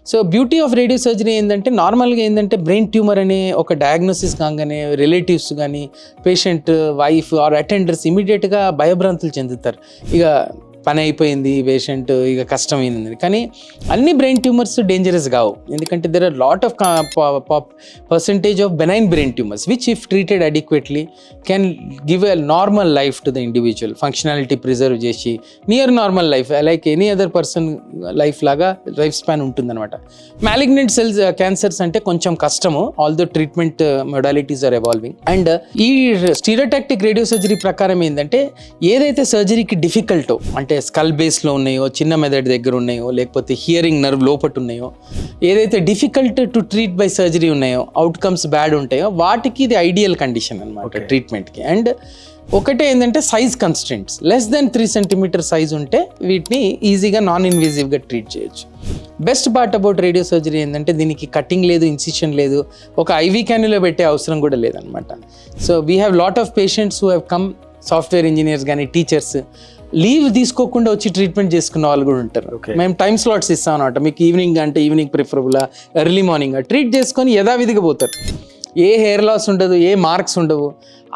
So beauty of radio surgery ఏంటంటే నార్మల్గా ఏంటంటే బ్రెయిన్ ట్యూమర్ అనే ఒక డయాగ్నోసిస్ కాగానే రిలేటివ్స్ కానీ పేషెంట్ వైఫ్ ఆర్ అటెండర్స్ ఇమీడియట్గా భయభ్రాంతులు చెందుతారు. ఇక పని అయిపోయింది, పేషెంట్ ఇక కష్టమైంది. కానీ అన్ని బ్రెయిన్ ట్యూమర్స్ డేంజరస్ కావు, ఎందుకంటే there are lot of percentage of benign brain tumours which if treated adequately can give a normal life to the individual, functionality preserve చేసి near normal life like any other person life లాగా life span ఉంటుందన్నమాట. Malignant cells cancers అంటే కొంచెం కష్టము, although treatment modalities are evolving. And ఈ stereotactic radio surgery ప్రకారం ఏంటంటే ఏదైతే సర్జరీకి డిఫికల్టో అంటే స్కల్ బేస్లో ఉన్నాయో, చిన్న మెదడు దగ్గర ఉన్నాయో, లేకపోతే హియరింగ్ నర్వ్ లోపట ఉన్నాయో, ఏదైతే difficult to treat by surgery ఉన్నాయో, అవుట్కమ్స్ బ్యాడ్ ఉంటాయో వాటికి ఇది ఐడియల్ కండిషన్ అనమాట ట్రీట్మెంట్కి. అండ్ ఒకటే ఏంటంటే size constants less than 3 centimetre size ఉంటే వీటిని ఈజీగా నాన్ ఇన్వేజివ్గా ట్రీట్ చేయొచ్చు. Best part about radio surgery ఏంటంటే దీనికి కటింగ్ లేదు, ఇన్సిషన్ లేదు, ఒక ఐవీ క్యాన్యులా పెట్టే అవసరం కూడా లేదనమాట. So we have lot of patients who have come, software engineers కానీ టీచర్స్ లీవ్ తీసుకోకుండా వచ్చి ట్రీట్మెంట్ చేసుకున్న వాళ్ళు కూడా ఉంటారు. మేము టైం స్లాట్స్ ఇస్తాం అనమాట, మీకు ఈవినింగ్ అంటే ఈవినింగ్ ప్రిఫరబుల్గా, ఎర్లీ మార్నింగ్ ట్రీట్ చేసుకొని యథావిధిగా పోతారు. ఏ హెయిర్ లాస్ ఉండదు, ఏ మార్క్స్ ఉండవు,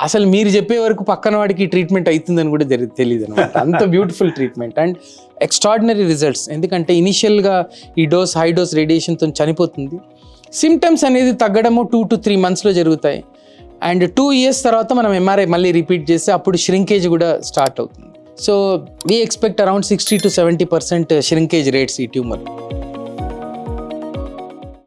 అసలు మీరు చెప్పే వరకు పక్కన వాడికి ట్రీట్మెంట్ అవుతుందని కూడా తెలియదు అనమాట. అంత beautiful treatment and extraordinary results. ఎందుకంటే ఇనిషియల్గా ఈ హై డోస్ రేడియేషన్తో చనిపోతుంది, సిమ్టమ్స్ అనేది తగ్గడము 2 to 3 monthsలో జరుగుతాయి. అండ్ 2 years తర్వాత మనం ఎంఆర్ఐ మళ్ళీ రిపీట్ చేస్తే అప్పుడు ష్రింకేజ్ కూడా స్టార్ట్ అవుతుంది. So we expect around 60 to 70% shrinkage rates ఈ ట్యూమర్.